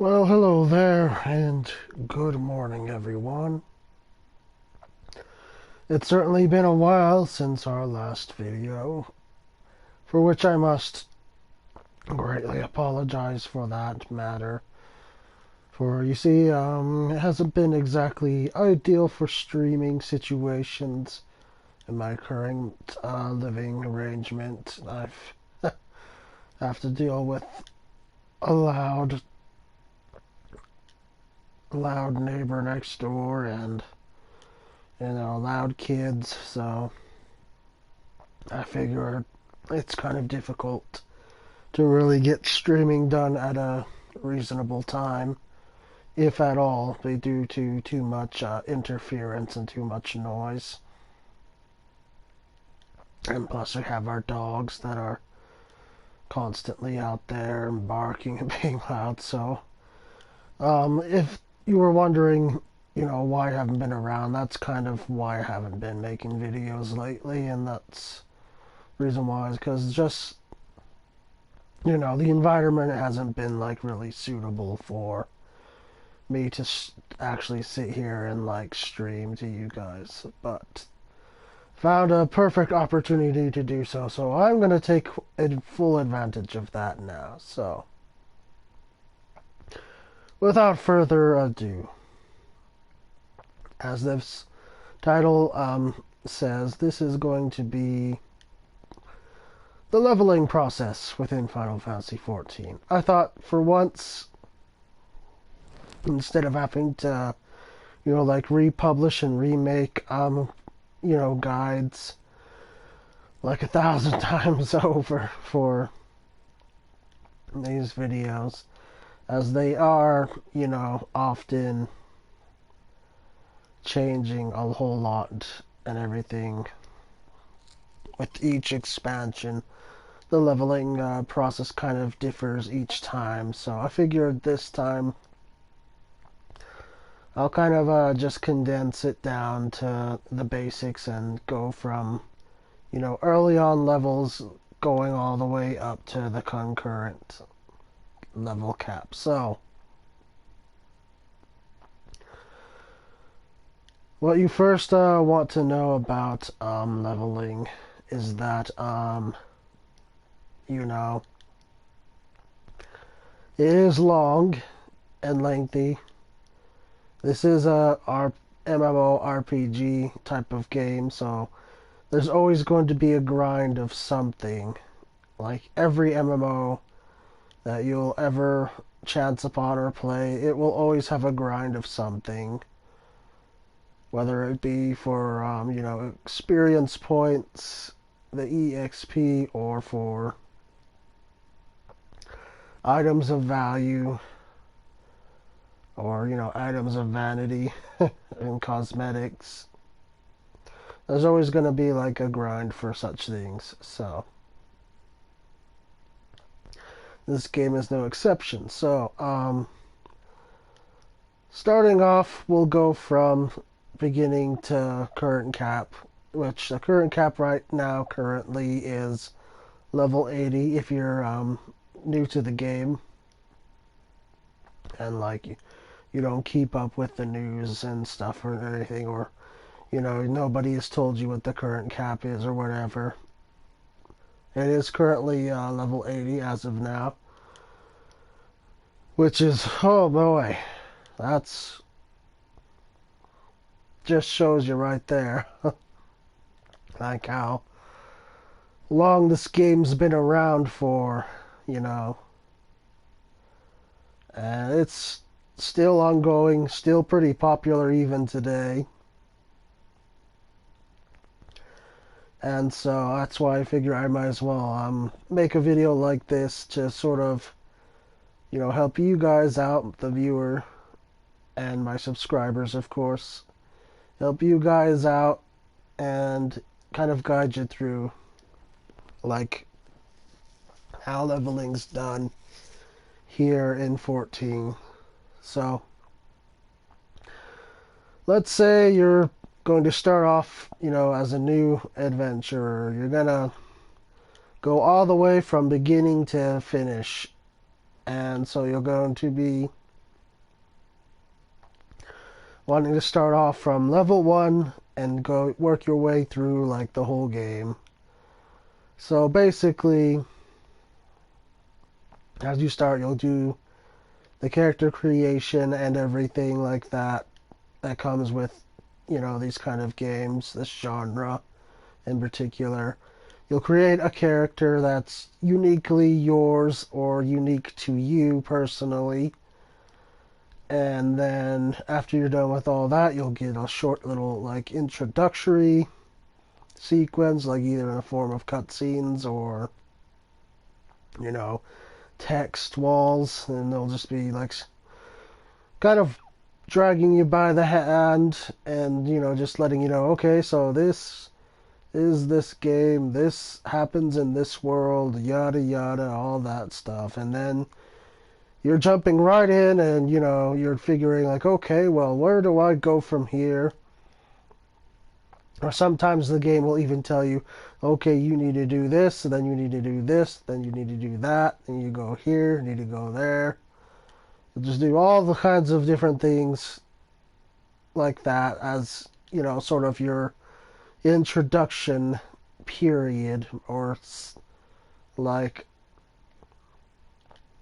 Well, hello there, and good morning, everyone. It's certainly been a while since our last video, for which I must greatly apologize for that matter. For, you see, it hasn't been exactly ideal for streaming situations in my current living arrangement. I've have to deal with a loud neighbor next door and loud kids, so I figure it's kind of difficult to really get streaming done at a reasonable time, if at all, due to too much interference and too much noise. And plus, we have our dogs that are constantly out there and barking and being loud. So, if you were wondering, why I haven't been around, that's kind of why I haven't been making videos lately, and that's the reason why is because just the environment hasn't been like really suitable for me to actually sit here and like stream to you guys, but found a perfect opportunity to do so, so I'm going to take full advantage of that now. So without further ado, as this title says, this is going to be the leveling process within Final Fantasy XIV. I thought for once, instead of having to like republish and remake guides like 1,000 times over for these videos, as they are often changing a whole lot and everything with each expansion. The leveling process kind of differs each time, so I figured this time I'll kind of just condense it down to the basics and go from, early on levels going all the way up to the concurrent level cap. So, what you first want to know about leveling is that, it is long and lengthy. This is a MMORPG type of game, so there's always going to be a grind of something. Like every MMO that you'll ever chance upon or play, it will always have a grind of something. Whether it be for, experience points, the EXP, or for items of value, or, items of vanity and cosmetics. There's always going to be like a grind for such things, so this game is no exception. So, starting off, we'll go from beginning to current cap, which the current cap right now currently is level 80 if you're new to the game and like you don't keep up with the news and stuff or anything, or nobody has told you what the current cap is or whatever. It is currently level 80 as of now, which is, oh boy, that's just shows you right there like how long this game's been around for, and it's still ongoing, still pretty popular even today. And so that's why I figure I might as well make a video like this to sort of, help you guys out, the viewer, and my subscribers, of course. Help you guys out and kind of guide you through, like, how leveling's done here in 14. So, let's say you're going to start off, as a new adventurer. You're gonna go all the way from beginning to finish. And so you're going to be wanting to start off from level 1 and go work your way through like the whole game. So basically, as you start, you'll do the character creation and everything like that that comes with, these kind of games, this genre in particular. You'll create a character that's uniquely yours or unique to you personally. And then after you're done with all that, you'll get a short little like introductory sequence, like either in the form of cutscenes or, you know, text walls, and they'll just be like kind of dragging you by the hand and, just letting you know, okay, so this is this game, this happens in this world, yada yada, all that stuff. And then you're jumping right in and, you're figuring like, okay, well, where do I go from here? Or sometimes the game will even tell you, okay, you need to do this, and then you need to do this, then you need to do that, and you go here, you need to go there. You'll just do all the kinds of different things like that as, sort of your introduction period, or like,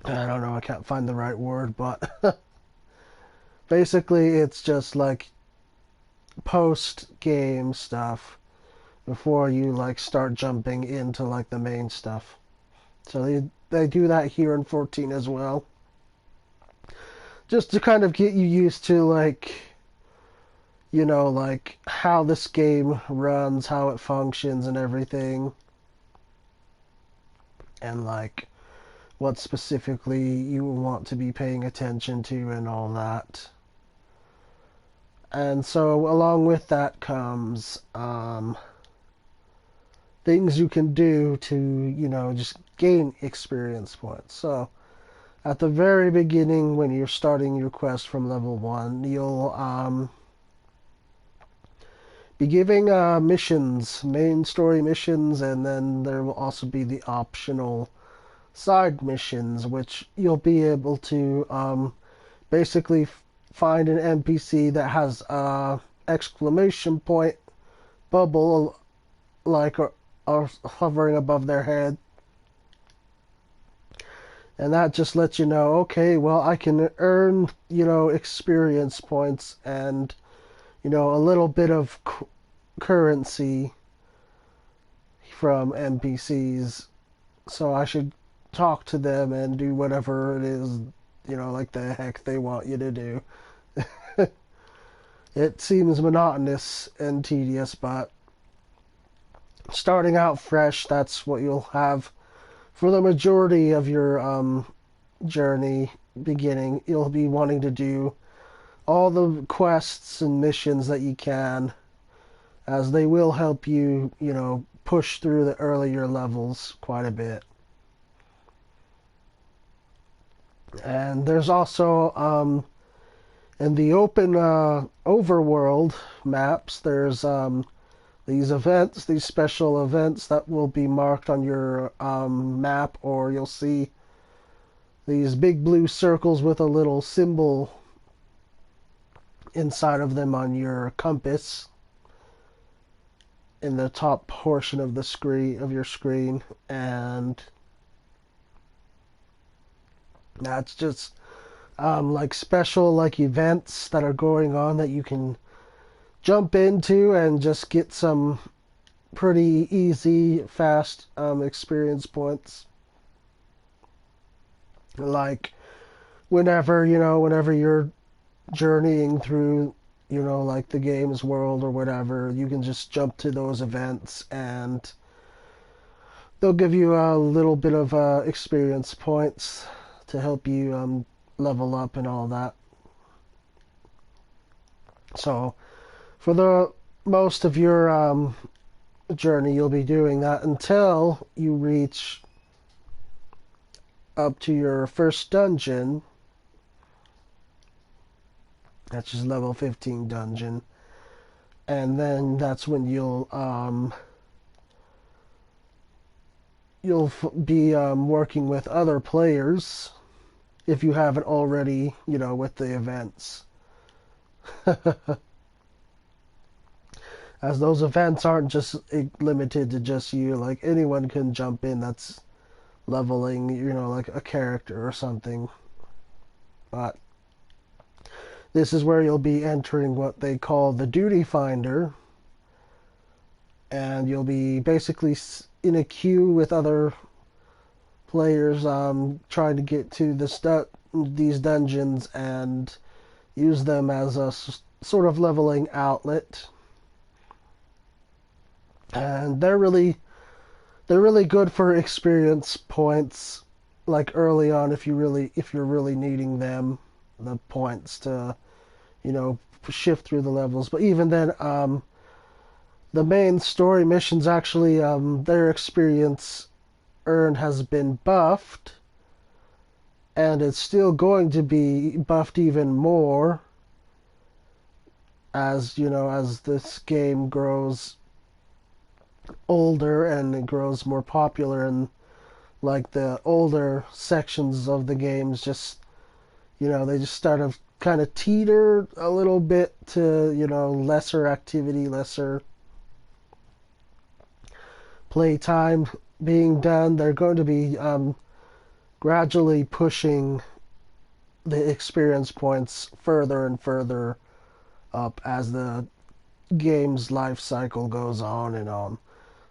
I don't know, I can't find the right word, but basically it's just like post game stuff before you like start jumping into like the main stuff. So they do that here in 14 as well, just to kind of get you used to like, like how this game runs, how it functions and everything, and like what specifically you want to be paying attention to and all that. And so along with that comes things you can do to, just gain experience points. So at the very beginning, when you're starting your quest from level 1, you'll be giving missions, main story missions, and then there will also be the optional side missions, which you'll be able to basically find an NPC that has a exclamation point bubble like or hovering above their head, and that just lets you know, okay, well, I can earn experience points and a little bit of currency from NPCs, so I should talk to them and do whatever it is, like the heck they want you to do. It seems monotonous and tedious, but starting out fresh, that's what you'll have for the majority of your journey beginning. You'll be wanting to do all the quests and missions that you can, as they will help you, push through the earlier levels quite a bit. And there's also in the open overworld maps, there's these events, these special events that will be marked on your map, or you'll see these big blue circles with a little symbol inside of them on your compass in the top portion of the screen of your screen. And that's just like special like events that are going on that you can jump into and just get some pretty easy, fast experience points. Like whenever you're journeying through, like the game's world or whatever, you can just jump to those events and they'll give you a little bit of experience points to help you level up and all that. So for the most of your journey, you'll be doing that until you reach up to your first dungeon. That's just level 15 dungeon. And then that's when you'll be working with other players if you haven't already, with the events. As those events aren't just limited to just you, like anyone can jump in that's leveling, like a character or something. But this is where you'll be entering what they call the duty finder, and you'll be basically in a queue with other players trying to get to these dungeons and use them as a sort of leveling outlet. And they're really good for experience points, like early on if you're really needing them, the points to shift through the levels. But even then, the main story missions actually, their experience earned has been buffed, and it's still going to be buffed even more as this game grows older and it grows more popular, and like the older sections of the games just they just start to kind of teeter a little bit to lesser activity, lesser playtime being done. They're going to be gradually pushing the experience points further and further up as the game's life cycle goes on and on.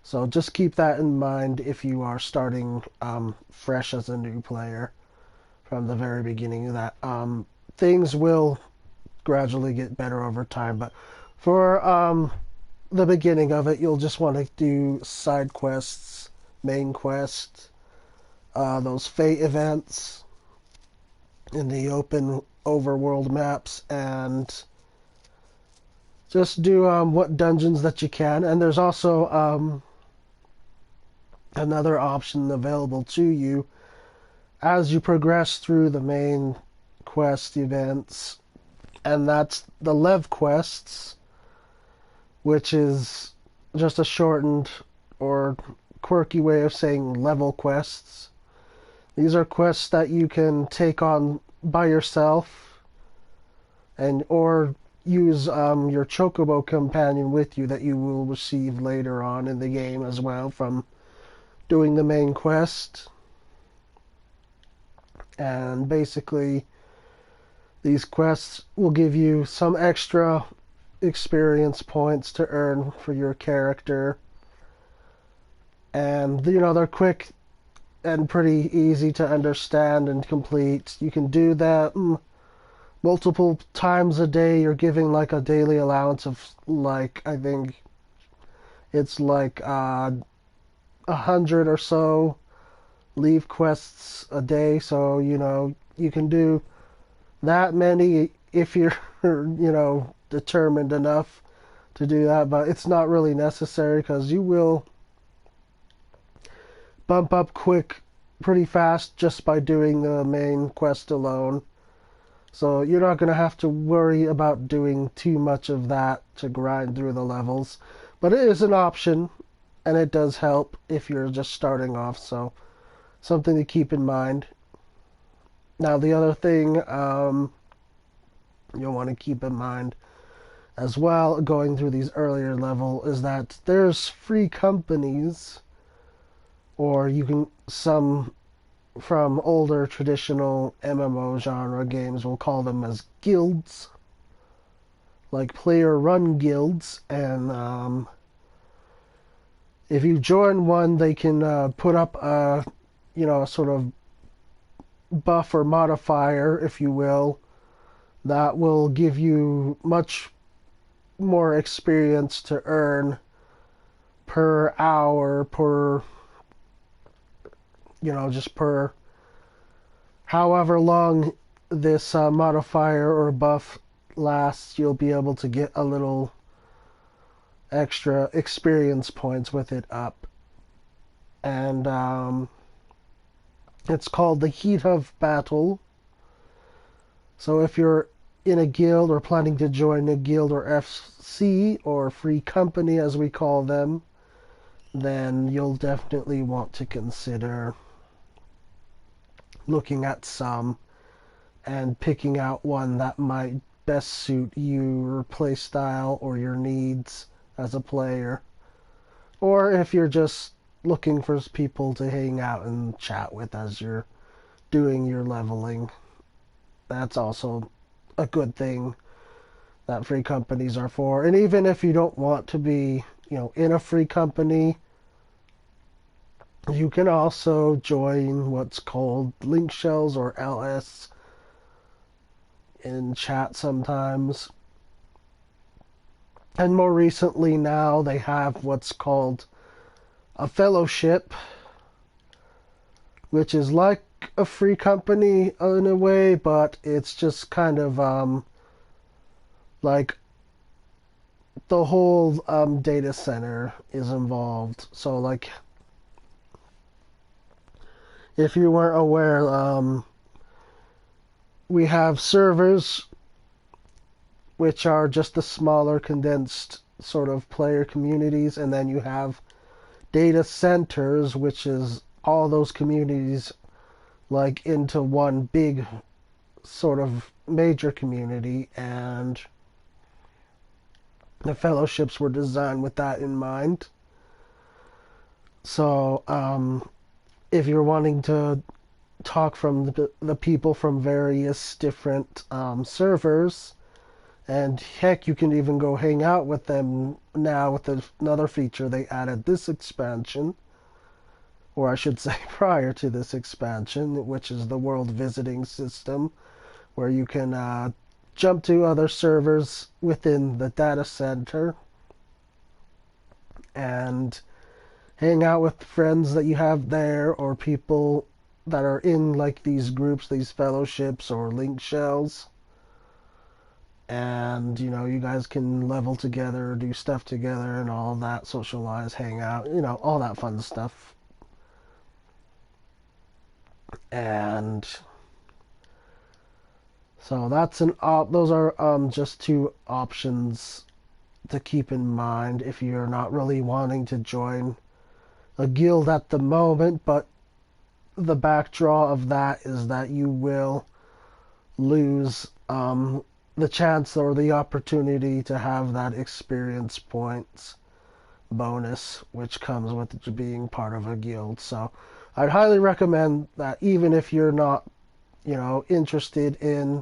So just keep that in mind if you are starting fresh as a new player from the very beginning. That things will gradually get better over time, but for the beginning of it, you'll just want to do side quests, main quests, those fate events in the open overworld maps, and just do what dungeons that you can. And there's also another option available to you as you progress through the main quest events, and that's the Lev quests, which is just a shortened or quirky way of saying level quests. These are quests that you can take on by yourself, or use your Chocobo companion with you that you will receive later on in the game as well from doing the main quest. And basically, these quests will give you some extra experience points to earn for your character. And, they're quick and pretty easy to understand and complete. You can do that multiple times a day. You're giving like a daily allowance of like, I think it's like 100 or so leave quests a day. So, you can do that many if you're, determined enough to do that. But it's not really necessary because you will bump up pretty fast just by doing the main quest alone. So you're not going to have to worry about doing too much of that to grind through the levels. But it is an option, and it does help if you're just starting off. So something to keep in mind. Now the other thing you'll want to keep in mind as well going through these earlier level is that there's free companies, or some from older traditional MMO genre games will call them as guilds, like player run guilds. And if you join one, they can put up a sort of buff or modifier, if you will, that will give you much more experience to earn per hour, just per however long this modifier or buff lasts. You'll be able to get a little extra experience points with it up. And it's called the Heat of Battle. So if you're in a guild or planning to join a guild or FC, or free company as we call them, then you'll definitely want to consider looking at some and picking out one that might best suit your play style or your needs as a player. Or if you're just looking for people to hang out and chat with as you're doing your leveling, that's also a good thing that free companies are for. And even if you don't want to be, in a free company, you can also join what's called link shells or LS in chat sometimes. And more recently now they have what's called a fellowship, which is like a free company in a way, but it's just kind of like the whole data center is involved. So like if you weren't aware, we have servers which are just the smaller condensed sort of player communities, and then you have data centers, which is all those communities like into one big sort of major community, and the fellowships were designed with that in mind. So if you're wanting to talk from the people from various different servers, and heck, you can even go hang out with them now with another feature they added this expansion, or I should say prior to this expansion, which is the world visiting system, where you can jump to other servers within the data center and hang out with friends that you have there, or people that are in like these groups, these fellowships or link shells. And you guys can level together, do stuff together, and all that, socialize, hang out, all that fun stuff. And so those are just two options to keep in mind if you're not really wanting to join a guild at the moment. But the backdraw of that is that you will lose the chance or the opportunity to have that experience points bonus, which comes with being part of a guild. So I'd highly recommend that, even if you're not, interested in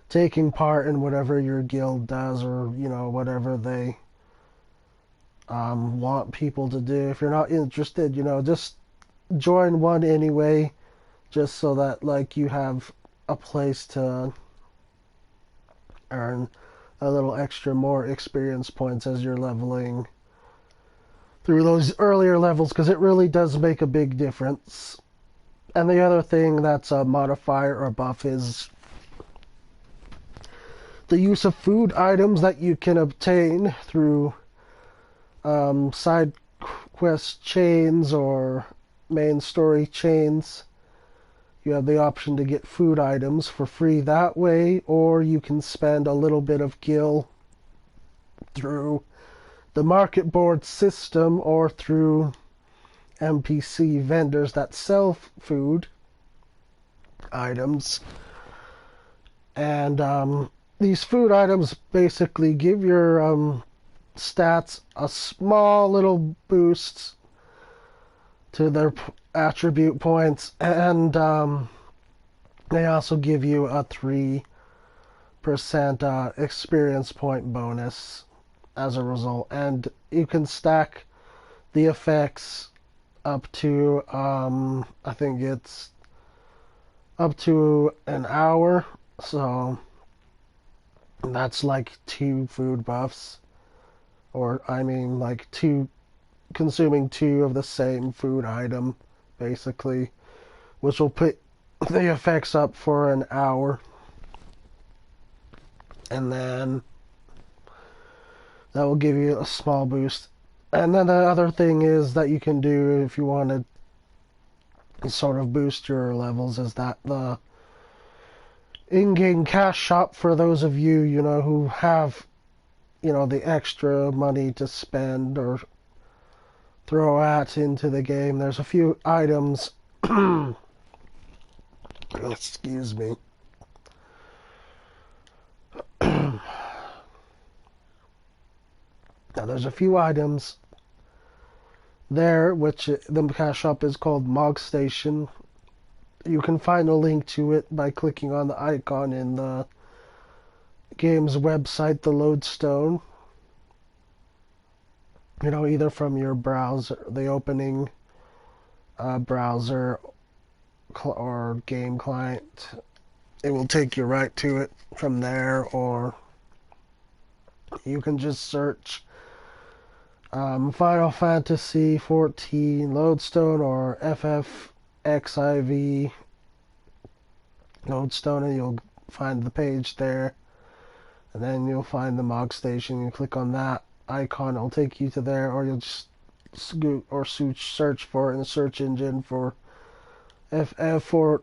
taking part in whatever your guild does, or, whatever they want people to do. If you're not interested, just join one anyway, just so that, like, you have a place to earn a little extra more experience points as you're leveling through those earlier levels, because it really does make a big difference. And the other thing that's a modifier or buff is the use of food items that you can obtain through side quest chains or main story chains. You have the option to get food items for free that way, or you can spend a little bit of gil through the market board system or through NPC vendors that sell food items. And these food items basically give your stats a small little boost to their attribute points, and they also give you a 3% experience point bonus as a result. And you can stack the effects up to I think it's up to an hour, so that's like 2 food buffs, or I mean like consuming 2 of the same food item basically, which will put the effects up for an hour. And then that will give you a small boost. And then the other thing is that you can do if you want to sort of boost your levels is that the in-game cash shop, for those of you, who have, the extra money to spend or throw at into the game. There's a few items, excuse me, yeah, there's a few items there, which the cash shop is called Mog Station. You can find a link to it by clicking on the icon in the game's website, the lodestone. You know, either from your browser, the opening browser or game client. It will take you right to it from there, or you can just search Final Fantasy XIV Lodestone or FFXIV Lodestone, and you'll find the page there. And then you'll find the Mog Station. You click on that icon, it'll take you to there, or you'll just search for it in the search engine for FFXIV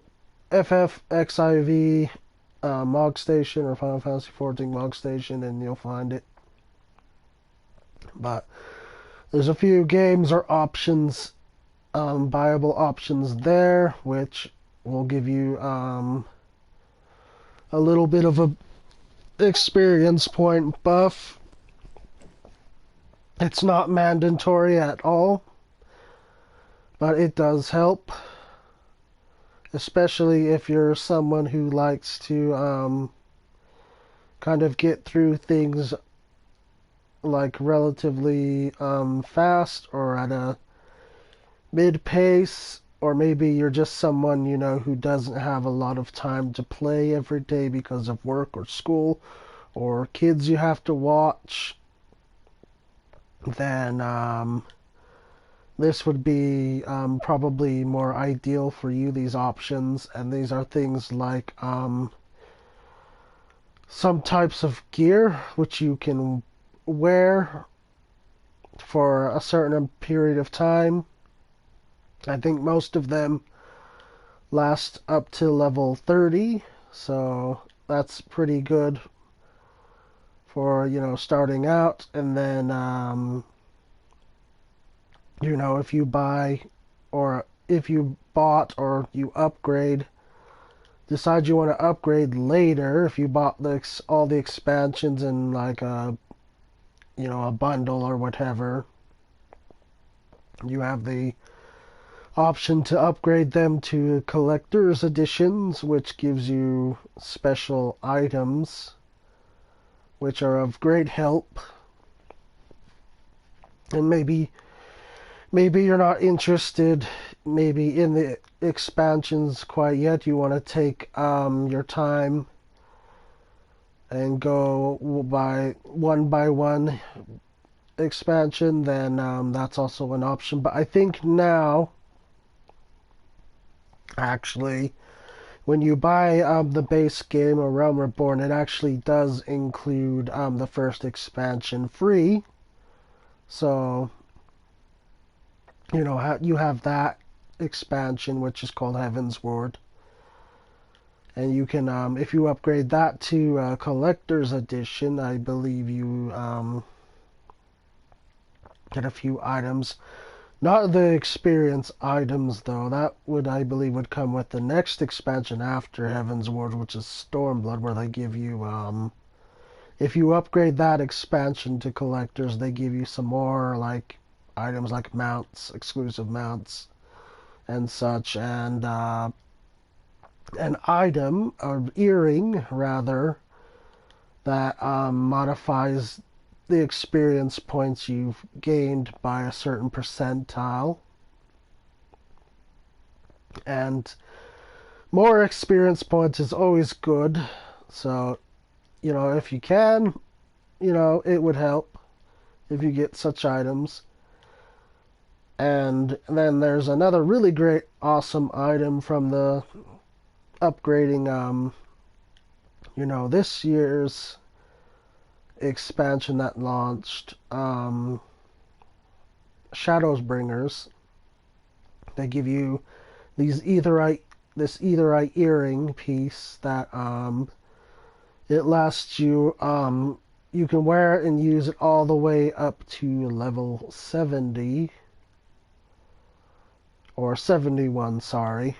Mog Station or Final Fantasy XIV Mog Station, and you'll find it. But there's a few games or options, viable options there, which will give you a little bit of a experience point buff. It's not mandatory at all, but it does help, especially if you're someone who likes to kind of get through things like relatively fast or at a mid pace, or maybe you're just someone, you know, who doesn't have a lot of time to play every day because of work or school or kids you have to watch. Then this would be probably more ideal for you, these options. And these are things like some types of gear which you can wear for a certain period of time. I think most of them last up to level 30, so that's pretty good for, you know, starting out. And then you know, if you buy, or if you bought or you upgrade, decide you want to upgrade later, if you bought all the expansions in like a, you know, a bundle or whatever, you have the option to upgrade them to collector's editions, which gives you special items which are of great help. And maybe you're not interested maybe in the expansions quite yet. You want to take your time and go by one expansion, then that's also an option. But I think now, actually, when you buy the base game or Realm Reborn, it actually does include the first expansion free. So, you know, you have that expansion, which is called Heaven's Ward. And you can, if you upgrade that to Collector's Edition, I believe you get a few items. Not the experience items, though. That would, I believe, would come with the next expansion after Heaven's Ward, which is Stormblood, where they give you, if you upgrade that expansion to Collectors, they give you some more, like, items like mounts, exclusive mounts, and such, and an item, or earring, rather, that modifies the experience points you've gained by a certain percentile. And more experience points is always good, so, you know, if you can, you know, it would help if you get such items. And then there's another really great, awesome item from the upgrading, you know, this year's expansion that launched, Shadows Bringers. They give you this etherite earring piece that it lasts you, you can wear it and use it all the way up to level 70. Or 71, sorry.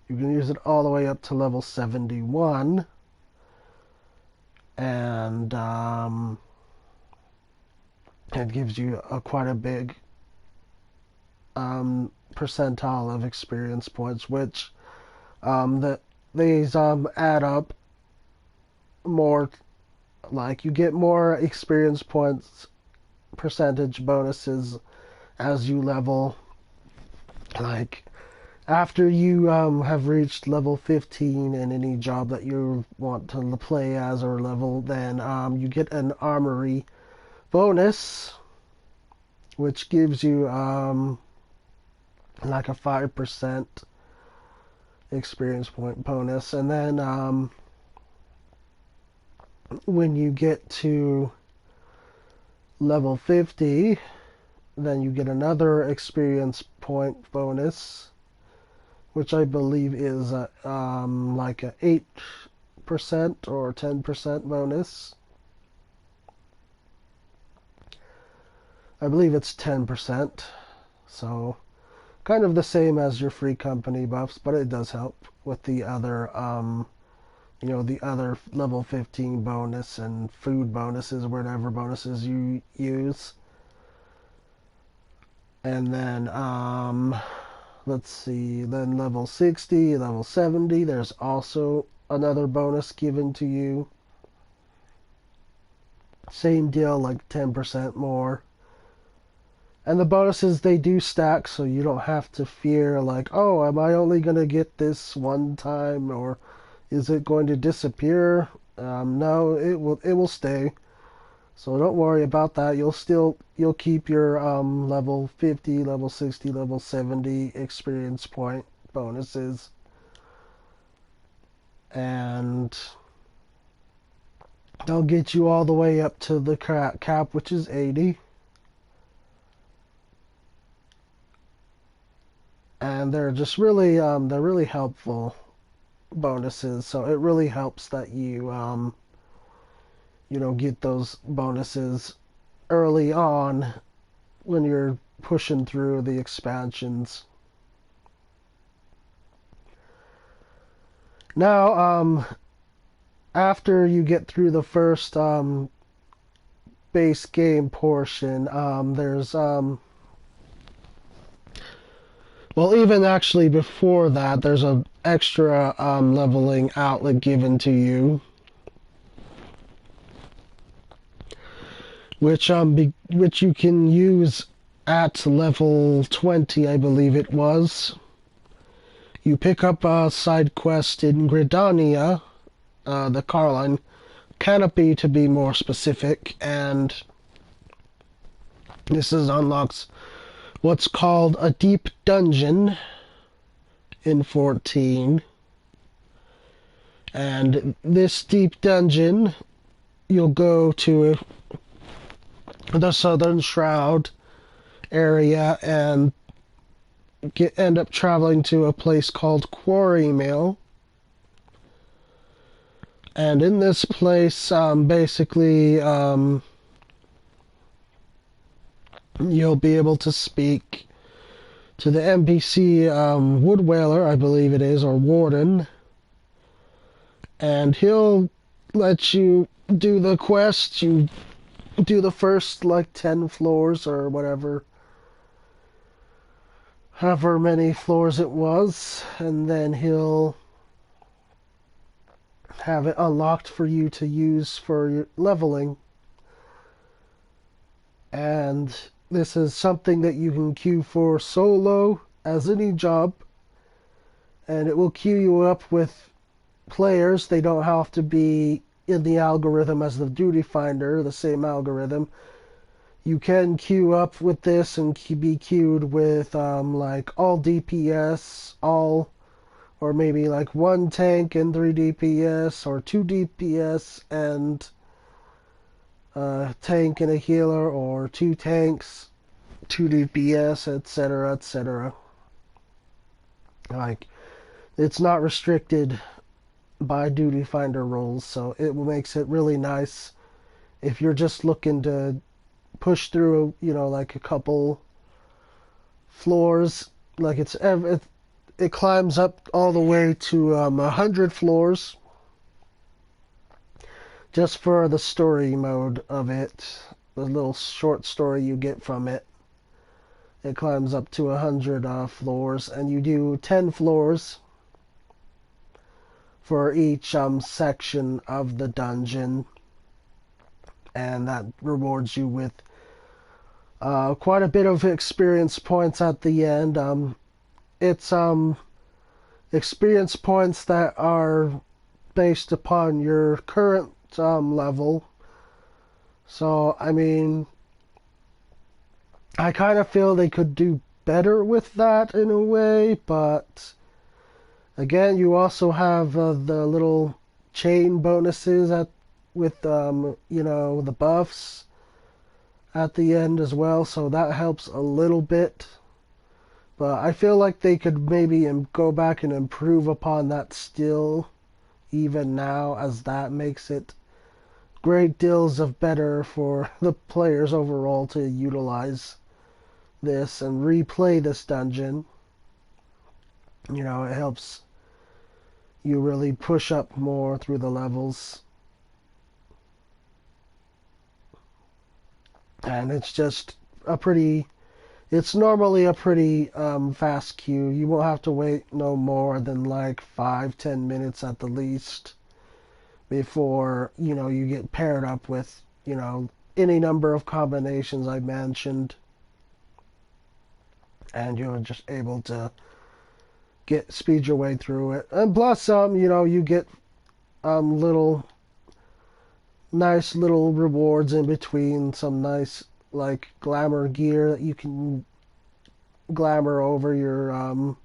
You can use it all the way up to level 71. And It gives you quite a big percentile of experience points, which these add up more. Like, you get more experience points percentage bonuses as you level. Like, after you have reached level 15 in any job that you want to play as or level, then you get an armory bonus, which gives you like a 5% experience point bonus. And then when you get to level 50, then you get another experience point bonus, which I believe is like a 8% or 10% bonus. I believe it's 10%. So kind of the same as your free company buffs, but it does help with the other the other level 15 bonus and food bonuses, whatever bonuses you use. And then let's see, then level 60, level 70, there's also another bonus given to you. Same deal, like 10% more. And the bonuses, they do stack, so you don't have to fear, like, oh, am I only going to get this one time, or is it going to disappear? No, it will stay. So don't worry about that. You'll keep your level 50, level 60, level 70 experience point bonuses. And they'll get you all the way up to the cap, which is 80. And they're just really they're really helpful bonuses. So it really helps that you get those bonuses early on when you're pushing through the expansions. Now, after you get through the first base game portion, there's well, even actually before that, there's an extra leveling outlet given to you, which you can use at level 20, I believe it was. You pick up a side quest in Gridania, the Carline Canopy to be more specific, and this unlocks what's called a deep dungeon in 14. And this deep dungeon, you'll go to the Southern Shroud area and end up traveling to a place called Quarry Mill. And in this place, basically, you'll be able to speak to the NPC Wood Whaler, I believe it is, or Warden, and he'll let you do the quest. You do the first like 10 floors or whatever, however many floors it was, and then he'll have it unlocked for you to use for your leveling. And this is something that you can queue for solo as any job, and it will queue you up with players. They don't have to be in the algorithm as the duty finder, the same algorithm. You can queue up with this and be queued with like all DPS, or maybe like 1 tank and 3 DPS, or 2 DPS and a tank and a healer, or 2 tanks, 2 DPS, etc., etc. Like, it's not restricted by duty finder rules, so it makes it really nice if you're just looking to push through, like a couple floors. Like, it climbs up all the way to 100 floors just for the story mode of it. the little short story you get from it. It climbs up to 100 floors, and you do 10 floors for each section of the dungeon, and that rewards you with quite a bit of experience points at the end. It's experience points that are based upon your current level. So, I mean, I kind of feel they could do better with that in a way, but again, you also have the little chain bonuses with the buffs at the end as well, so that helps a little bit. But I feel like they could maybe go back and improve upon that still, even now, as that makes it great deals of better for the players overall to utilize this and replay this dungeon. It helps you really push up more through the levels. And it's normally a pretty fast queue. You won't have to wait no more than like 5-10 minutes at the least before, you get paired up with, any number of combinations I mentioned. And you're just able to speed your way through it. And plus, you get nice little rewards in between, some nice like glamour gear that you can glamour over your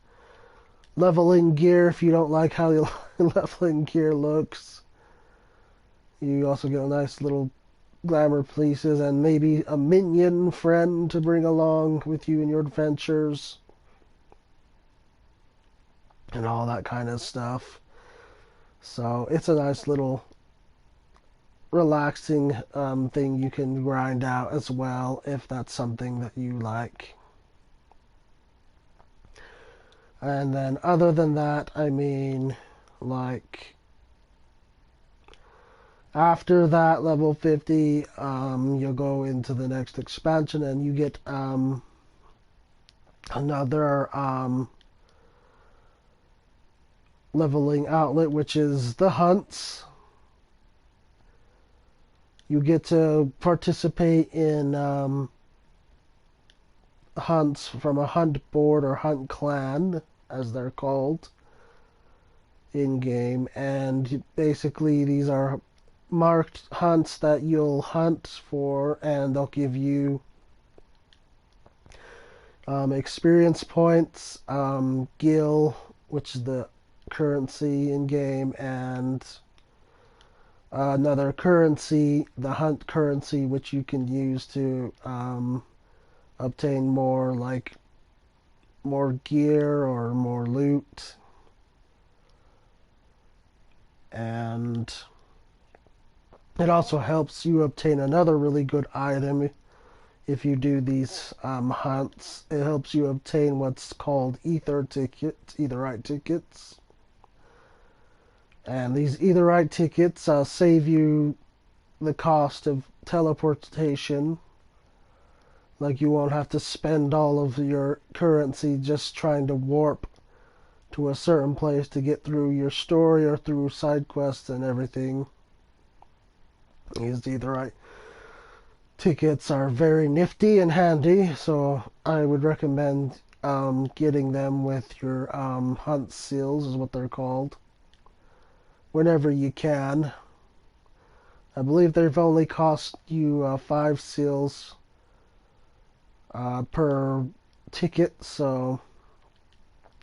leveling gear if you don't like how your leveling gear looks. You also get a nice little glamour pieces and maybe a minion friend to bring along with you in your adventures and all that kind of stuff. So it's a nice little relaxing thing you can grind out as well if that's something that you like. And then other than that, I mean, like, after that level 50, you'll go into the next expansion and you get another leveling outlet, which is the hunts. You get to participate in hunts from a hunt board or hunt clan, as they're called in game, and basically these are marked hunts that you'll hunt for, and they'll give you experience points, gil, which is the currency in game, and another currency, the hunt currency, which you can use to obtain more gear or more loot. And it also helps you obtain another really good item if you do these hunts. It helps you obtain what's called etherite tickets. And these etherite tickets save you the cost of teleportation. Like, you won't have to spend all of your currency just trying to warp to a certain place to get through your story or through side quests and everything. These etherite tickets are very nifty and handy, so I would recommend getting them with your hunt seals, is what they're called, whenever you can. I believe they've only cost you 5 seals per ticket, so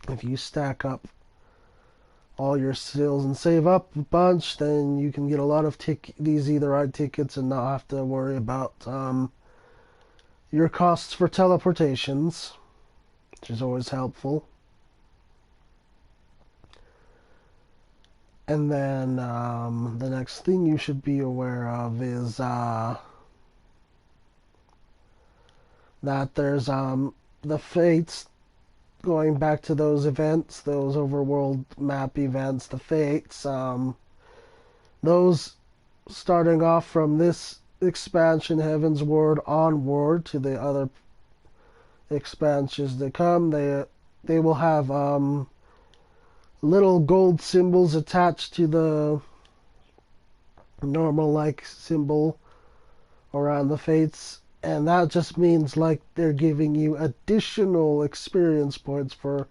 if you stack up all your seals and save up a bunch, then you can get a lot of these etherite tickets and not have to worry about your costs for teleportations, which is always helpful. And then the next thing you should be aware of is that there's the fates. Going back to those events, those overworld map events, the fates, those starting off from this expansion, Heaven's Ward, onward to the other expansions that come, they will have little gold symbols attached to the normal like symbol around the fates, and that just means like they're giving you additional experience points for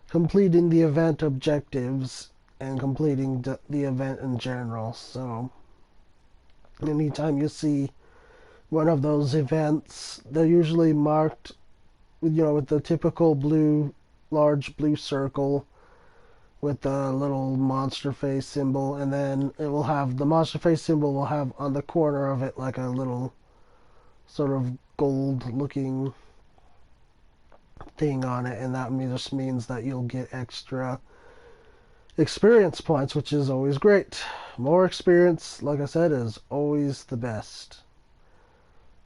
completing the event objectives and completing the event in general. So anytime you see one of those events, they're usually marked with, with the typical large blue circle with the little monster face symbol, and then it will have the monster face symbol will have on the corner of it like a little sort of gold looking thing on it, and that just means that you'll get extra experience points, which is always great. More experience, like I said, is always the best.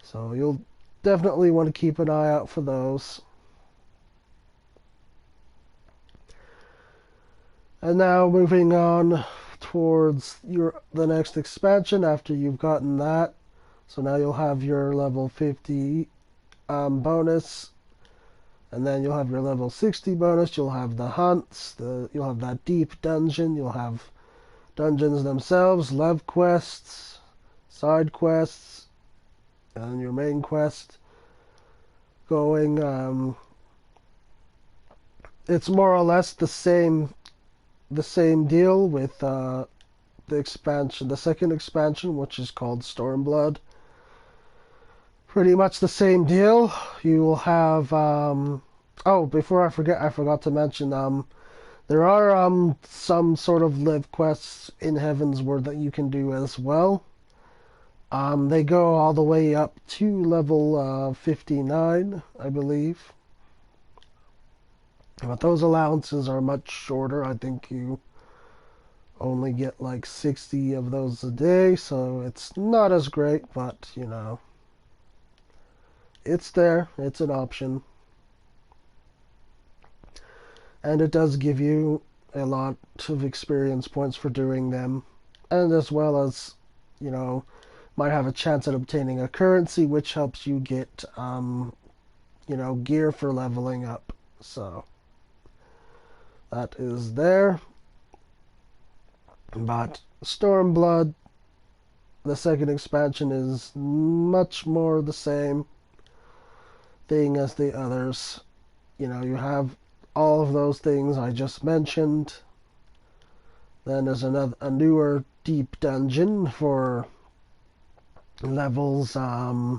So you'll definitely want to keep an eye out for those. And now moving on towards the next expansion after you've gotten that. So now you'll have your level 50 bonus, and then you'll have your level 60 bonus. You'll have the hunts, you'll have that deep dungeon, you'll have dungeons themselves, lev quests, side quests, and your main quest going. It's more or less the same deal with the expansion, the second expansion, which is called Stormblood. Pretty much the same deal. You will have oh, before I forget, I forgot to mention there are some sort of live quests in Heaven's Word that you can do as well. They go all the way up to level 59, I believe. But those allowances are much shorter. I think you only get like 60 of those a day, so it's not as great, but it's there. It's an option. And it does give you a lot of experience points for doing them. And as well as, might have a chance at obtaining a currency, which helps you get, gear for leveling up. So that is there. But Stormblood, the second expansion, is much more the same thing as the others. You have all of those things I just mentioned. Then there's a newer deep dungeon for levels, I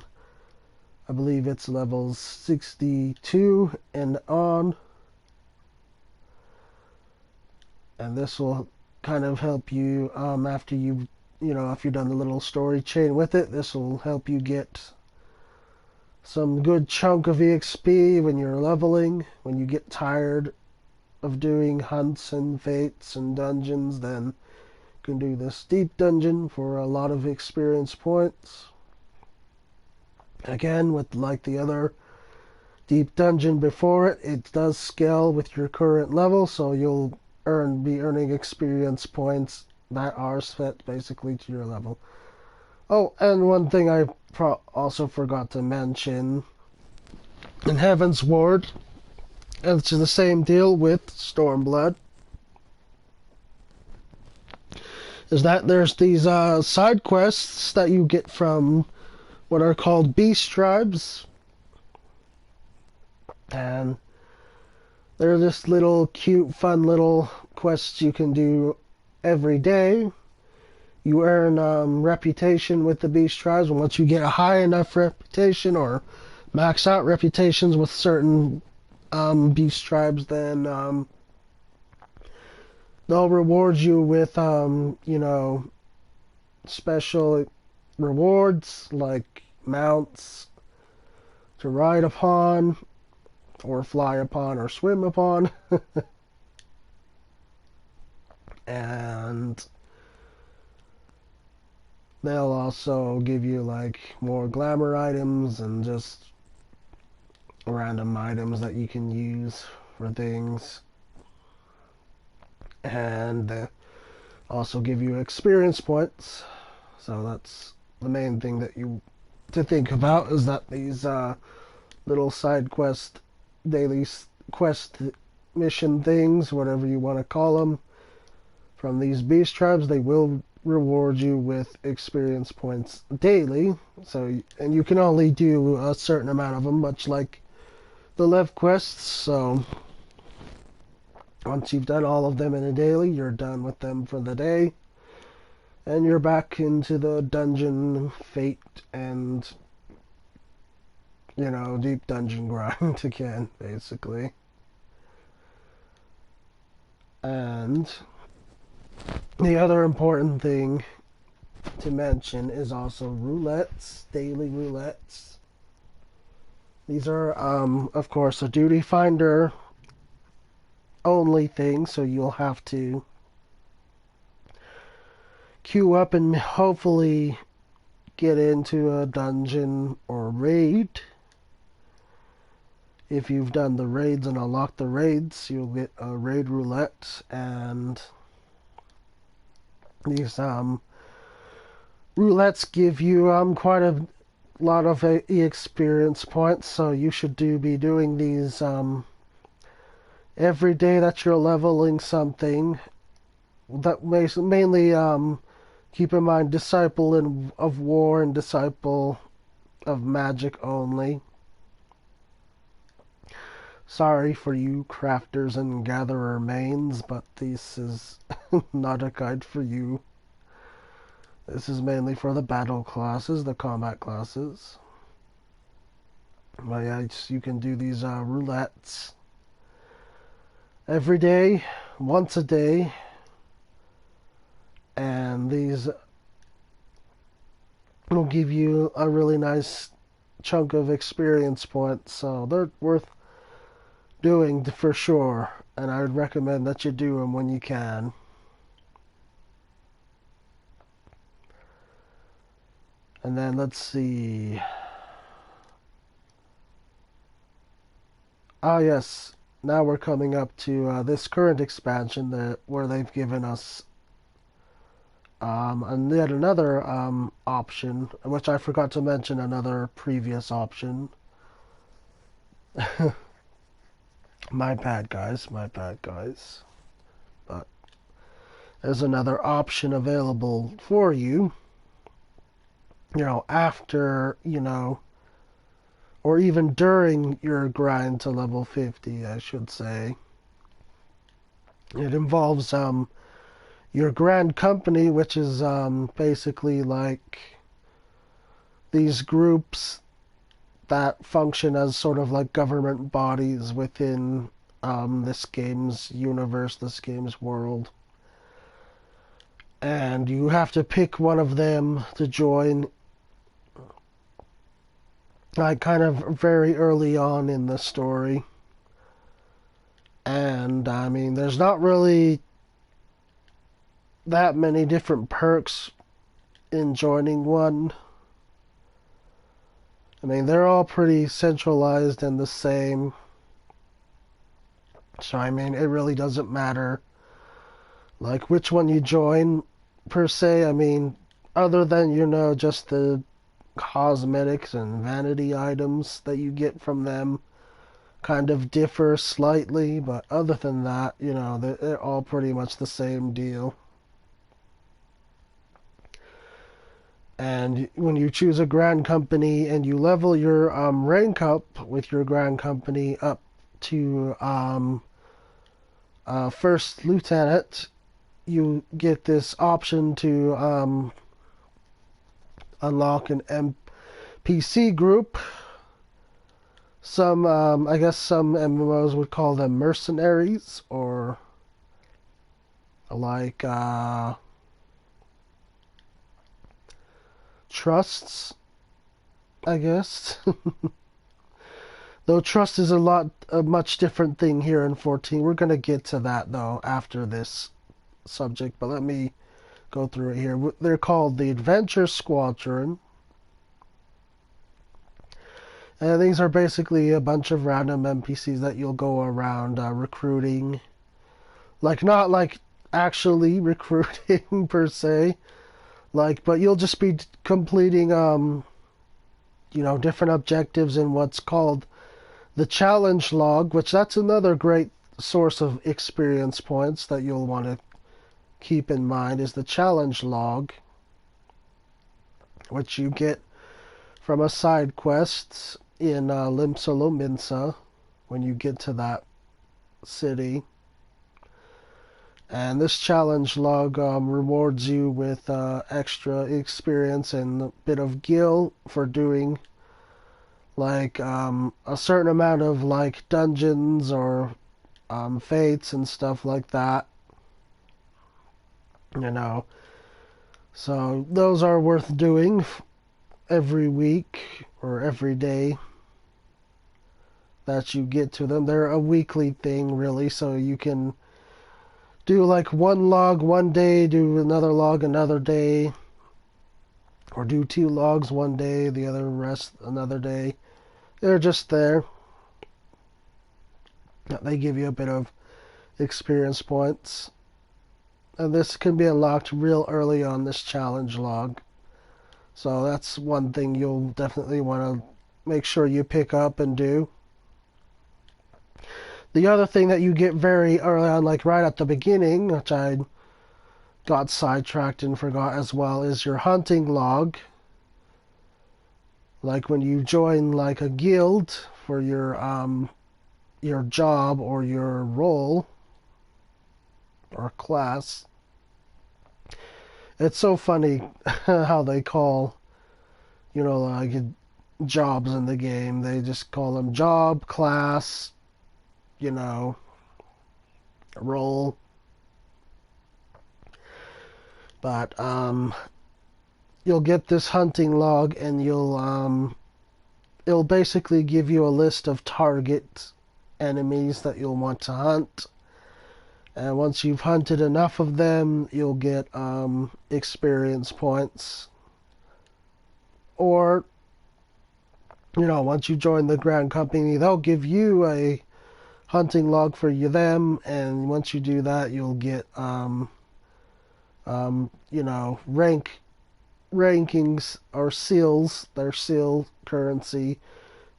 believe it's levels 62 and on. And this will kind of help you after you've, if you've done the little story chain with it, this will help you get some good chunk of EXP when you're leveling. When you get tired of doing hunts and fates and dungeons, then you can do this deep dungeon for a lot of experience points. Again, with like the other deep dungeon before it, it does scale with your current level, so you'll be earning experience points that are set basically to your level. Oh, and one thing I also forgot to mention, in Heaven's Ward, and it's the same deal with Stormblood, is that there's these side quests that you get from what are called beast tribes, and they're just little cute, fun little quests you can do every day. You earn reputation with the beast tribes, and once you get a high enough reputation or max out reputations with certain beast tribes, then they'll reward you with special rewards like mounts to ride upon or fly upon or swim upon. And they'll also give you like more glamour items and just random items that you can use for things. And they also give you experience points. So the main thing that you to think about is that these little side quest, daily quest mission things, whatever you want to call them, from these beast tribes, they will reward you with experience points daily. So, and you can only do a certain amount of them, much like the left quests. So, once you've done all of them in a daily, you're done with them for the day, and you're back into the dungeon fate and deep dungeon grind again, basically. And the other important thing to mention is also roulettes, daily roulettes. These are, of course, a duty finder only thing, so you'll have to queue up and hopefully get into a dungeon or raid. If you've done the raids and unlocked the raids, you'll get a raid roulette, and these roulettes give you quite a lot of experience points, so you should be doing these every day that you're leveling something. That mainly keep in mind Disciple of War and Disciple of Magic only. Sorry for you crafters and gatherer mains, but this is not a guide for you. This is mainly for the battle classes, the combat classes. But yeah, you can do these roulettes every day, once a day, and these will give you a really nice chunk of experience points, so they're worth doing for sure, and I would recommend that you do them when you can. And then let's see. Ah, yes. Now we're coming up to this current expansion where they've given us and yet another option, which I forgot to mention another previous option. My bad, guys. My bad, guys. But there's another option available for you. After, or even during your grind to level 50, I should say. It involves your grand company, which is basically like these groups that function as sort of like government bodies within this game's universe, this game's world. And you have to pick one of them to join, like kind of very early on in the story. And I mean, there's not really that many different perks in joining one. I mean, they're all pretty centralized and the same. So, I mean, it really doesn't matter, like, which one you join, per se. I mean, other than, just the cosmetics and vanity items that you get from them kind of differ slightly. But other than that, they're all pretty much the same deal. And when you choose a grand company and you level your rank up with your grand company up to first lieutenant, you get this option to unlock an NPC group. Some, I guess some MMOs would call them mercenaries, or like trusts, I guess. Though trust is a much different thing here in 14. We're going to get to that, though, after this subject. But let me go through it here. They're called the Adventure Squadron. And these are basically a bunch of random NPCs that you'll go around recruiting. Like, not like actually recruiting, per se. But you'll just be completing different objectives in what's called the challenge log, which that's another great source of experience points that you'll want to keep in mind, is the challenge log, which you get from a side quest in Limsa when you get to that city. And this challenge log rewards you with extra experience and a bit of gil for doing a certain amount of dungeons or fates and stuff like that. You know, so those are worth doing every week or every day that you get to them. They're a weekly thing, really, so you can do one log one day, do another log another day, or do two logs one day, the other rest another day. They're just there. They give you a bit of experience points. And this can be unlocked real early on this challenge log. So that's one thing you'll definitely want to make sure you pick up and do. The other thing that you get very early on, right at the beginning, which I got sidetracked and forgot as well, is your hunting log. When you join a guild for your job or your role or class. It's so funny how they call, jobs in the game. They just call them job, class, role. But you'll get this hunting log, and it'll basically give you a list of target enemies that you'll want to hunt. And once you've hunted enough of them, you'll get experience points. Or, once you join the Grand Company, they'll give you a hunting log for them. And once you do that, you'll get, rankings or seals, their seal currency,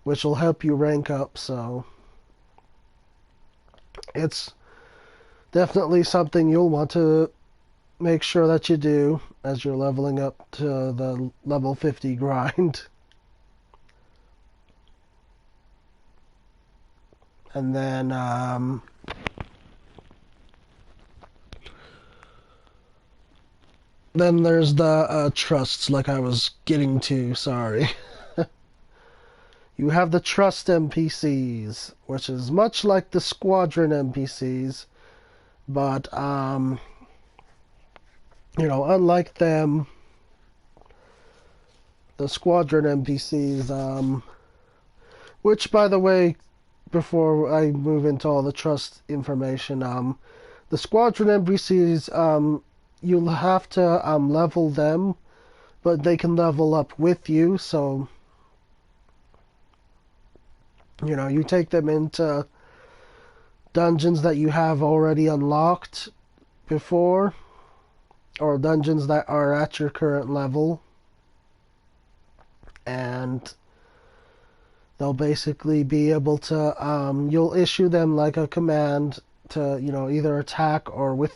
which will help you rank up. So it's definitely something you'll want to make sure that you do as you're leveling up to the level 50 grind. And then there's the trusts, like I was getting to, sorry. You have the trust NPCs, which is much like the squadron NPCs, but unlike them, the squadron NPCs, which, by the way, before I move into all the trust information, the squadron NPCs, you'll have to level them, but they can level up with you, so you take them into dungeons that you have already unlocked before, or dungeons that are at your current level, and they'll basically be able to, you'll issue them a command to, either attack or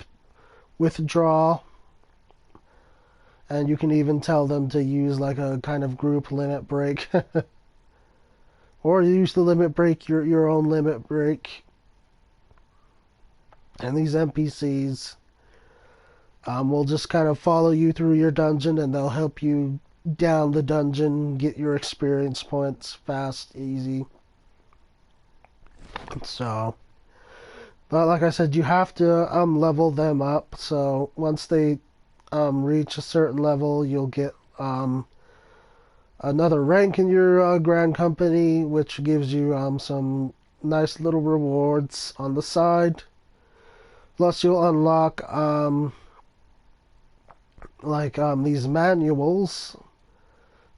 withdraw, and you can even tell them to use a kind of group limit break, or use the limit break, your own limit break. And these NPCs will just kind of follow you through your dungeon, and they'll help you down the dungeon, get your experience points fast, easy. So, but like I said, you have to level them up. So once they reach a certain level, you'll get another rank in your Grand Company, which gives you some nice little rewards on the side. Plus, you'll unlock these manuals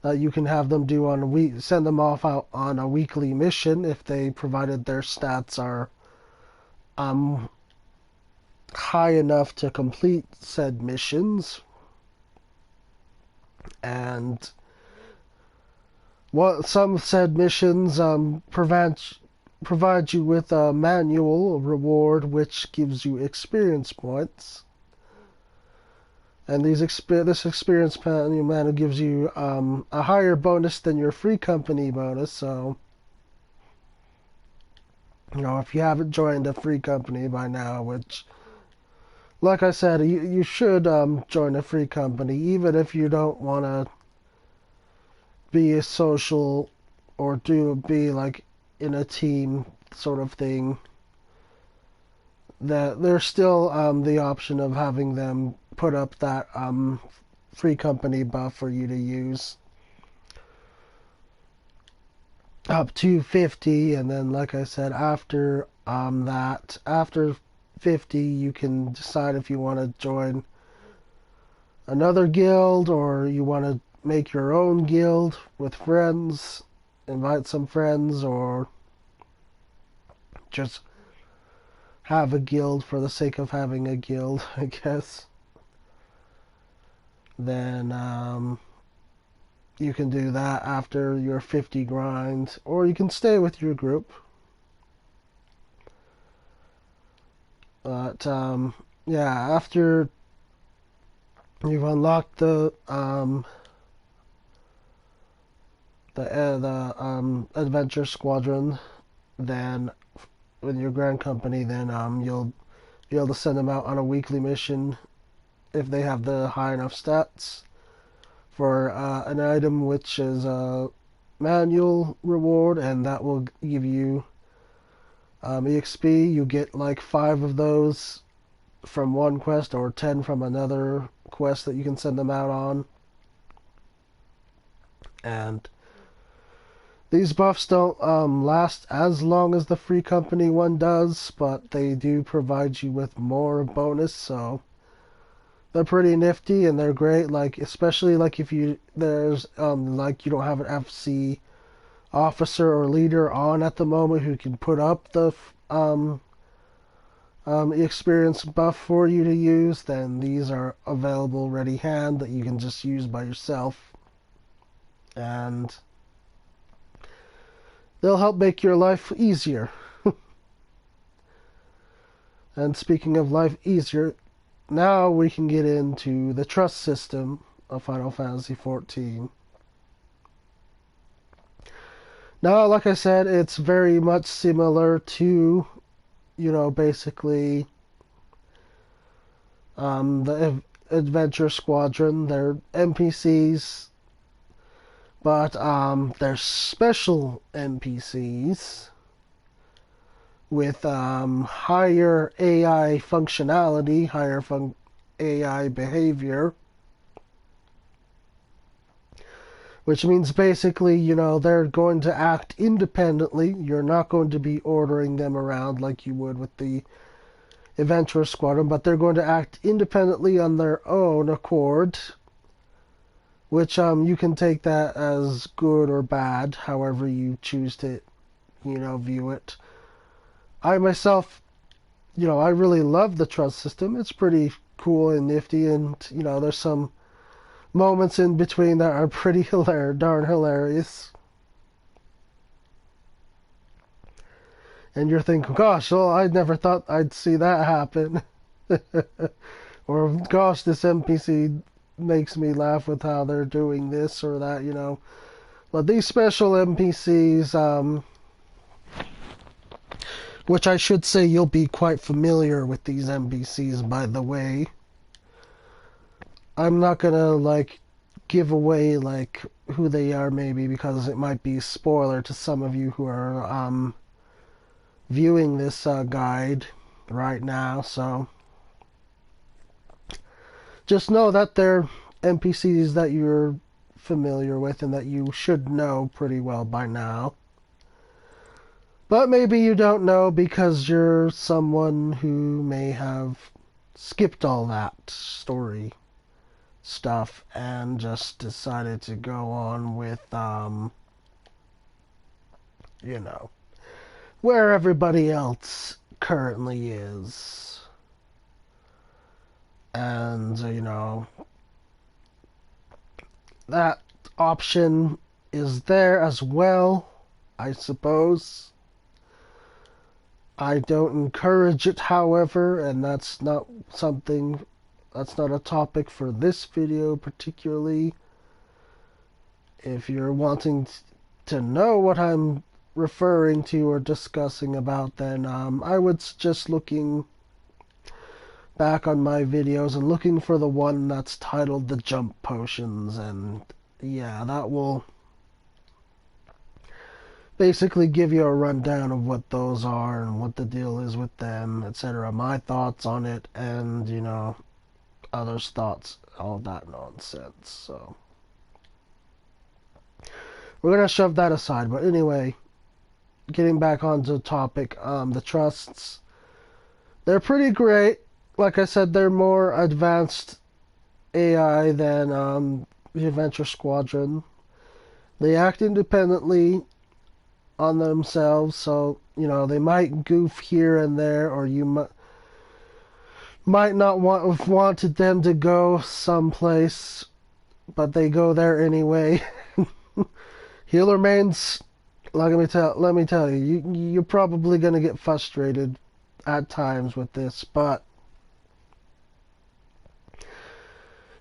that you can have them do on a week. Send them off out on a weekly mission if they provided their stats are high enough to complete said missions. And what some said missions provide you with a manual reward which gives you experience points. And this experience manual gives you a higher bonus than your free company bonus. So, if you haven't joined a free company by now, which, like I said, you should join a free company, even if you don't want to be a social or be like in a team sort of thing. That there's still the option of having them put up that free company buff for you to use up to 50, and then like I said, after 50 you can decide if you want to join another guild or you want to make your own guild with friends, invite some friends, or just have a guild for the sake of having a guild, I guess. Then you can do that after your 50 grind, or you can stay with your group. But yeah, after you've unlocked the adventure squadron, then with your grand company, then you'll be able to send them out on a weekly mission if they have the high enough stats for an item which is a manual reward, and that will give you EXP. You get like 5 of those from one quest or 10 from another quest that you can send them out on. And these buffs don't last as long as the free company one does, but they do provide you with more bonus, so they're pretty nifty and they're great. Like especially like if you like you don't have an FC officer or leader on at the moment who can put up the experience buff for you to use, then these are available ready hand that you can just use by yourself, and they'll help make your life easier. And speaking of life easier, now we can get into the trust system of Final Fantasy XIV. Now, like I said, it's very much similar to, basically the Adventure Squadron. They're NPCs, but they're special NPCs with higher AI functionality, higher AI behavior, which means basically, they're going to act independently. You're not going to be ordering them around like you would with the Adventurous Squadron, but they're going to act independently on their own accord, which you can take that as good or bad, however you choose to, view it. I myself, I really love the trust system. It's pretty cool and nifty, and, there's some moments in between that are pretty darn hilarious. And you're thinking, gosh, well, I never thought I'd see that happen. Or, gosh, this NPC makes me laugh with how they're doing this or that. But these special NPCs, which I should say you'll be quite familiar with these NPCs, by the way. I'm not gonna, give away, who they are, maybe, because it might be a spoiler to some of you who are, viewing this guide right now, so just know that they're NPCs that you're familiar with and that you should know pretty well by now. But maybe you don't know because you're someone who may have skipped all that story stuff and just decided to go on with, where everybody else currently is. And, that option is there as well, I suppose. I don't encourage it, however, and that's not a topic for this video particularly. If you're wanting to know what I'm referring to or discussing about, then I would suggest looking back on my videos and looking for the one that's titled The Jump Potions, and yeah, that will basically give you a rundown of what those are and what the deal is with them, etc. My thoughts on it, and others' thoughts, all that nonsense. So we're gonna shove that aside. But anyway, getting back onto the topic, the trusts, they're pretty great. Like I said, they're more advanced AI than the Adventure Squadron. They act independently on themselves, so they might goof here and there, or you might not have wanted them to go someplace, but they go there anyway. Healer mains, let me tell you, you're probably gonna get frustrated at times with this, but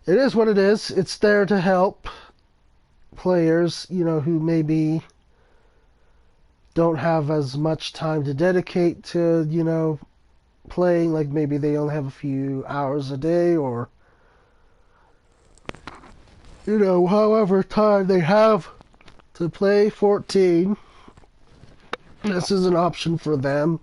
it is what it is. It's there to help players, who maybe don't have as much time to dedicate to, playing. Like maybe they only have a few hours a day, or however time they have to play 14. This is an option for them.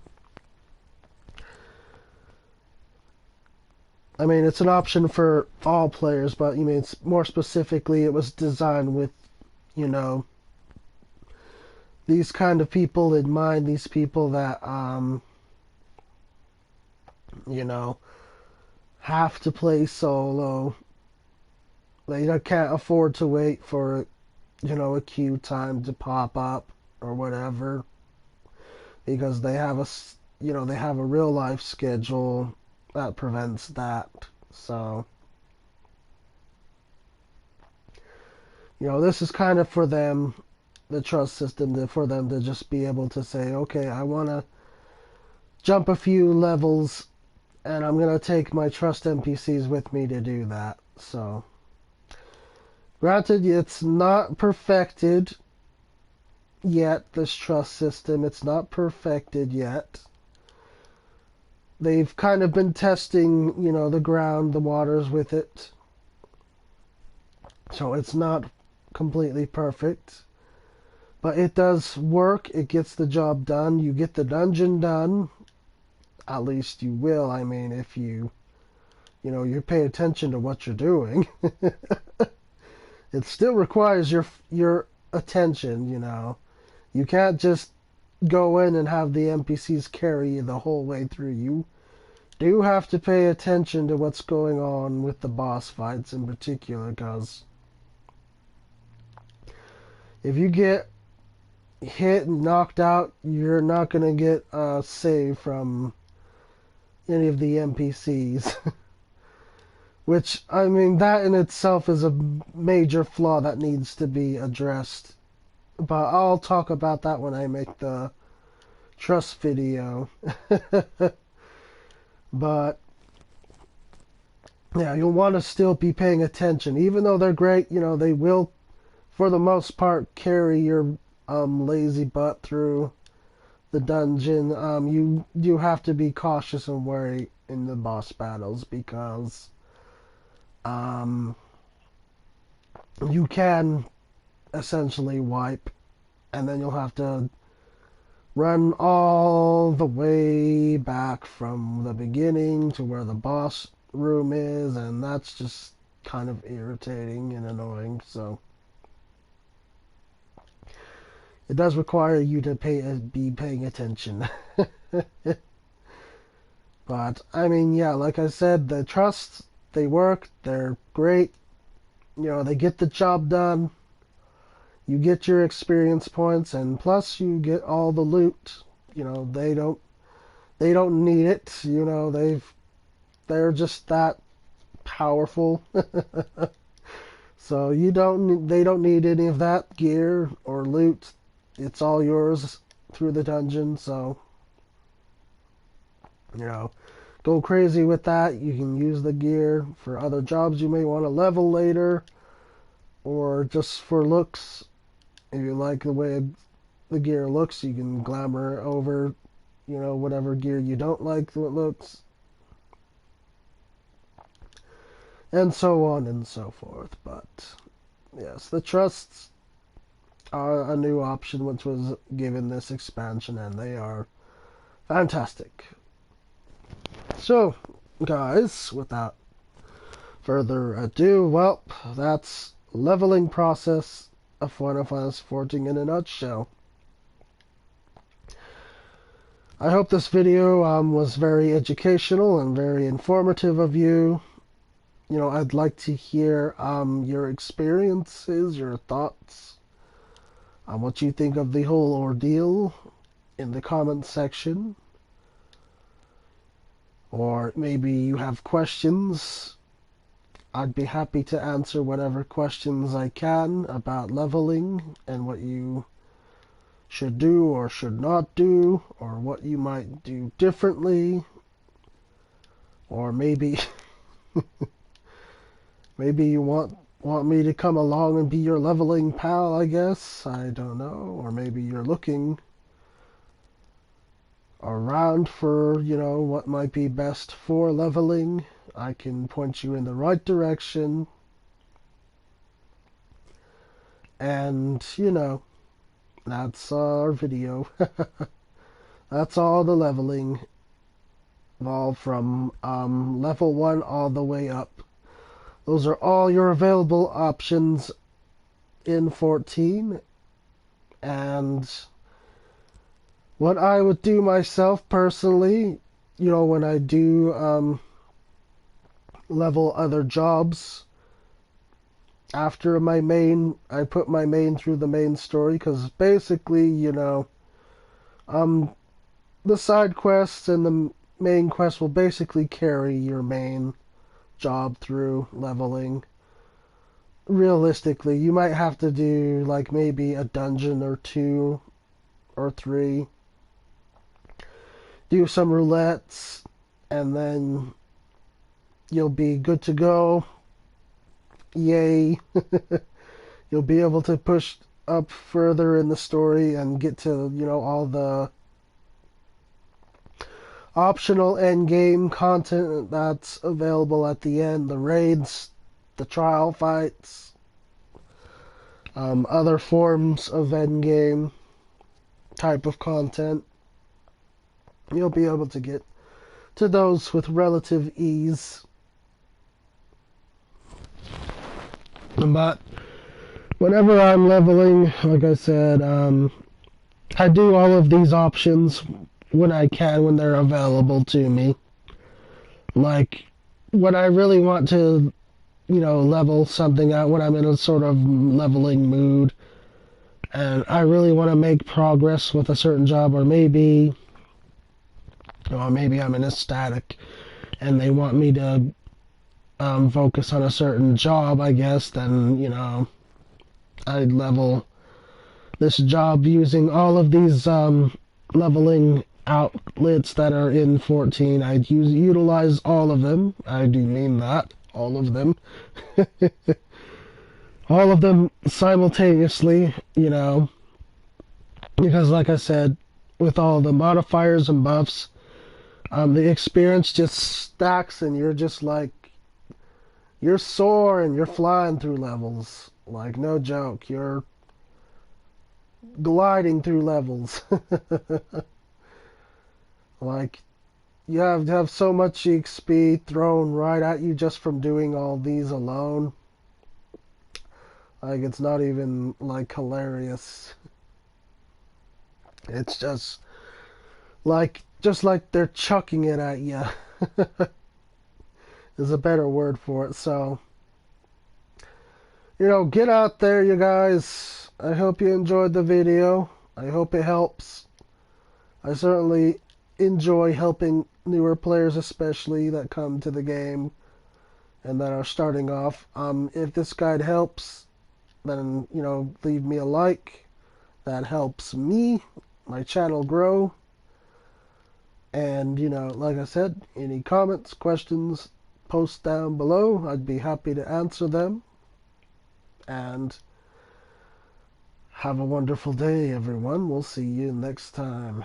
I mean, it's an option for all players, but it's more specifically, it was designed with, these kind of people in mind, these people that, have to play solo. They can't afford to wait for, a queue time to pop up or whatever, because they have they have a real life schedule that prevents that. So, this is kind of for them, the trust system, for them to just be able to say, okay, I want to jump a few levels, and I'm going to take my trust NPCs with me to do that. So, granted, it's not perfected yet, this trust system. It's not perfected yet. They've kind of been testing, the waters with it. So it's not completely perfect. But it does work. It gets the job done. You get the dungeon done. At least you will. I mean, if you pay attention to what you're doing. It still requires your attention, You can't just go in and have the NPCs carry you the whole way through. You do have to pay attention to what's going on with the boss fights in particular, because if you get hit and knocked out, you're not going to get a save from any of the NPCs. Which, I mean, that in itself is a major flaw that needs to be addressed. But I'll talk about that when I make the trust video. But yeah, you'll want to still be paying attention. Even though they're great, they will, for the most part, carry your lazy butt through the dungeon. You have to be cautious and wary in the boss battles, because you can essentially wipe, and then you'll have to run all the way back from the beginning to where the boss room is, and that's just kind of irritating and annoying. So it does require you to be paying attention. But I mean, yeah, like I said, the trusts, they work, they're great. They get the job done. You get your experience points, and plus you get all the loot. They don't need it. They're just that powerful. So they don't need any of that gear or loot. It's all yours through the dungeon, so you know, go crazy with that. You can use the gear for other jobs you may want to level later, or just for looks. If you like the way the gear looks, you can glamour over, whatever gear you don't like the way it looks. And so on and so forth. But yes, the trusts are a new option which was given this expansion, and they are fantastic. So, guys, without further ado, well, that's leveling process of Final Fantasy XIV in a nutshell. I hope this video was very educational and very informative of you. I'd like to hear your experiences, your thoughts on what you think of the whole ordeal in the comments section. Or maybe you have questions. I'd be happy to answer whatever questions I can about leveling and what you should do or should not do, or what you might do differently. Or maybe maybe you want me to come along and be your leveling pal, I guess. I don't know. Or maybe you're looking around for, what might be best for leveling. I can point you in the right direction. And, that's our video. That's all the leveling. All from level 1 all the way up. Those are all your available options in 14. And what I would do myself personally, when I do level other jobs after my main, I put my main through the main story, because basically, the side quests and the main quest will basically carry your main job through leveling. Realistically, you might have to do like maybe a dungeon or 2 or 3, do some roulettes, and then you'll be good to go. Yay. You'll be able to push up further in the story and get to, all the optional end game content that's available at the end, the raids, the trial fights, other forms of end game type of content. You'll be able to get to those with relative ease. But whenever I'm leveling, like I said, I do all of these options when I can, when they're available to me. Like, when I really want to, level something out, when I'm in a sort of leveling mood, and I really want to make progress with a certain job, or maybe I'm in a static, and they want me to focus on a certain job, I guess, then, I'd level this job using all of these leveling outlets that are in 14. I'd utilize all of them. I do mean that. All of them. All of them simultaneously, because like I said, with all the modifiers and buffs, the experience just stacks, and you're just like, you're soaring, you're flying through levels. Like, no joke, you're gliding through levels. Like, you have so much XP thrown right at you just from doing all these alone. Like, it's not even, like, hilarious. It's just like they're chucking it at you. Is a better word for it. So, get out there, you guys. I hope you enjoyed the video. I hope it helps. I certainly enjoy helping newer players, especially that come to the game, and that are starting off. If this guide helps, then leave me a like. That helps me, my channel grow. And like I said, any comments, questions, post down below. I'd be happy to answer them. And have a wonderful day, everyone. We'll see you next time.